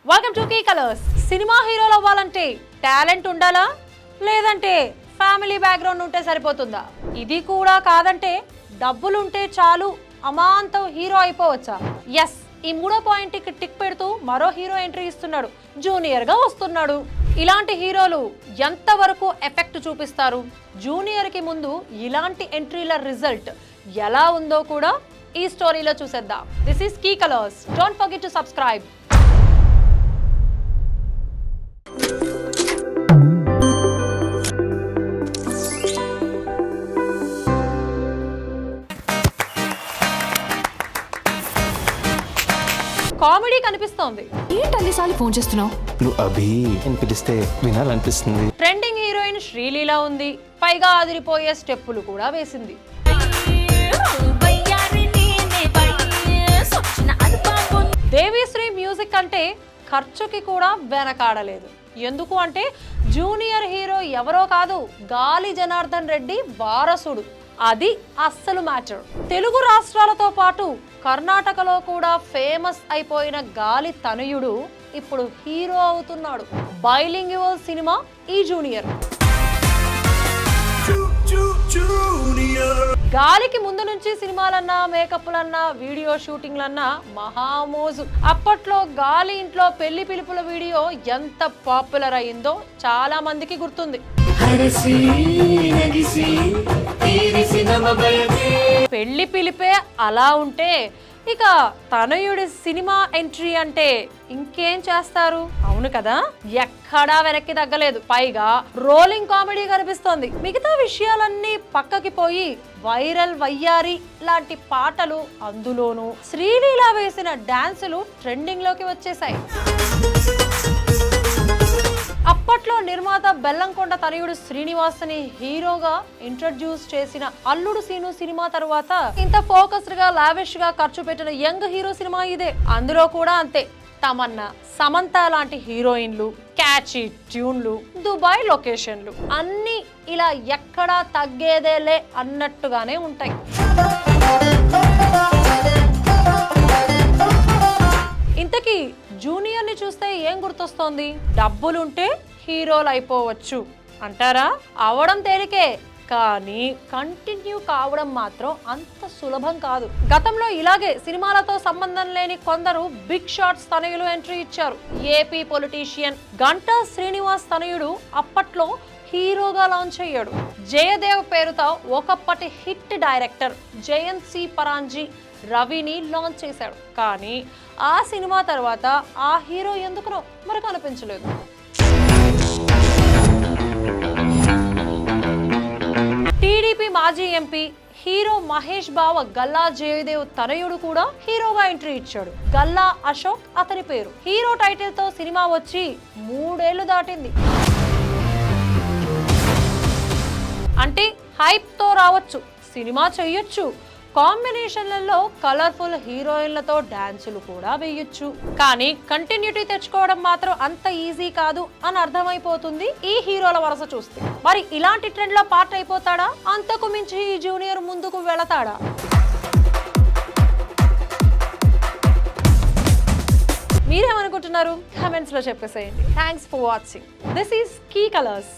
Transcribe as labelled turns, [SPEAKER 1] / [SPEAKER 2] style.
[SPEAKER 1] Welcome to Key Colours. సినిమా హీరోలు అవ్వాలంటే టాలెంట్ ఉండాలా లేదంటే ఫ్యామిలీ బ్యాక్గ్రౌండ్ ఉంటే సరిపోతుందా? ఇది కూడా కాదంటే డబ్బులుంటే చాలు అమాంతం హీరో అయిపోవచ్చా? ఎస్, ఈ మూడో పాయింట్ కి టిక్ పెడుతూ మరో హీరో ఎంట్రీ ఇస్తున్నాడు. జూనియర్ గా వస్తున్నాడు. ఇలాంటి హీరోలు ఎంతవరకు ఎఫెక్ట్ చూపిస్తారు? జూనియర్ కి ముందు ఇలాంటి ఎంట్రీల రిజల్ట్ ఎలా ఉందో కూడా ఈ స్టోరీలో చూసేద్దాం. This is Key Colours. Don't forget to subscribe. Comedy కనిపిస్తోంది.
[SPEAKER 2] ఏంటన్నిసార్లు ఫోన్ చేస్తున్నావు?
[SPEAKER 3] నువ్వు అభి అని పిలిస్తే వినాలనిపిస్తుంది.
[SPEAKER 1] ట్రెండింగ్ హీరోయిన్ శ్రీలీల ఉంది. పైగా అదిరిపోయే స్టెప్పులు కూడా వేసింది. దేవిశ్రీ మ్యూజిక్ అంటే ఖర్చుకి కూడా వెనకాడలేదు. ఎందుకు అంటే జూనియర్ హీరో ఎవరో కాదు, గాలి జనార్దన్ రెడ్డి వారసుడు. అది అస్సలు మ్యాటర్. తెలుగు రాష్ట్రాలతో పాటు కర్ణాటకలో కూడా ఫేమస్ అయిపోయిన గాలి తనయుడు ఇప్పుడు హీరో అవుతున్నాడు. బైలింగ్యువల్ సినిమా ఈ జూనియర్. గాలికి ముందు నుంచి సినిమాలన్నా, మేకప్లన్నా, వీడియో షూటింగ్లన్నా మహామోజు. అప్పట్లో గాలి ఇంట్లో పెళ్లి పిలుపుల వీడియో ఎంత పాపులర్ అయిందో చాలా మందికి గుర్తుంది. పెళ్లి పిలిపే అలా ఉంటే ఇక తనయుడి సినిమా ఎంట్రీ అంటే ఇంకేం చేస్తారు? అవును కదా, ఎక్కడా వెనక్కి తగ్గలేదు. పైగా రోలింగ్ కామెడీ కనిపిస్తోంది. మిగతా విషయాలన్నీ పక్కకి పోయి వైరల్ వయ్యారి లాంటి పాటలు, అందులోనూ శ్రీలీల వేసిన డాన్సులు ట్రెండింగ్ లోకి వచ్చేసాయి. అప్పట్లో నిర్మాత బెల్లంకొండ తనయుడు శ్రీనివాస్ని హీరోగా ఇంట్రడ్యూస్ చేసిన అల్లుడు సీను సినిమా తర్వాత ఇంత ఫోకస్డ్ గా, లావిష్ గా ఖర్చు పెట్టిన యంగ్ హీరో సినిమా ఇదే. అందులో కూడా అంతే. తమన్నా, సమంత లాంటి హీరోయిన్లు, క్యాచీ ట్యూన్లు, దుబాయ్ లొకేషన్లు అన్నీ ఇలా ఎక్కడా తగ్గేదేలే అన్నట్టుగానే ఉంటాయి. ఇంతకీ జూనియర్ ని చూస్తే ఏం గుర్తొస్తోంది? డబ్బులుంటే హీరోలు అయిపోవచ్చు అంటారా? అవడం తేలికే, కానీ కంటిన్యూ కావడం మాత్రం అంత సులభం కాదు. గతంలో ఇలాగే సినిమాలతో సంబంధం లేని కొందరు బిగ్ షాట్స్ తనయులు ఎంట్రీ ఇచ్చారు. ఏపీ పొలిటీషియన్ గంటా శ్రీనివాస్ తనయుడు అప్పట్లో హీరోగా లాంచ్ అయ్యాడు. జయదేవ్ పేరుతో ఒకప్పటి hit director Jayanth C Paranji రవిని లాంచ్ చేశాడు. కానీ ఆ సినిమా తర్వాత ఆ హీరో ఎందుకునో మరి కనిపించలేదు. టీడీపీ మాజీ ఎంపీ హీరో మహేష్ బావ గల్లా జయదేవ్ తనయుడు కూడా హీరోగా ఎంట్రీ ఇచ్చాడు. గల్లా అశోక్ అతని పేరు. హీరో టైటిల్ తో సినిమా వచ్చి 3 ఏళ్లు దాటింది. అంటే హైప్ తో రావచ్చు, సినిమా చెయ్యొచ్చు, కాంబినేషన్లలో కలర్ఫుల్ హీరోయిన్లతో డాన్సులు కూడా వేయొచ్చు. కానీ కంటిన్యూటీ తెచ్చుకోవడం మాత్రం అంత ఈజీ కాదు అని అర్థమైపోతుంది ఈ హీరోల వరుస చూస్తే. మరి ఇలాంటి ట్రెండ్ లో పార్ట్ అయిపోతాడా? అంతకు మించి ఈ జూనియర్ ముందుకు వెళతాడా? మీరేమనుకుంటున్నారు? కామెంట్స్ లో చెప్పేసేయండి. Thanks for watching. This is Key colours.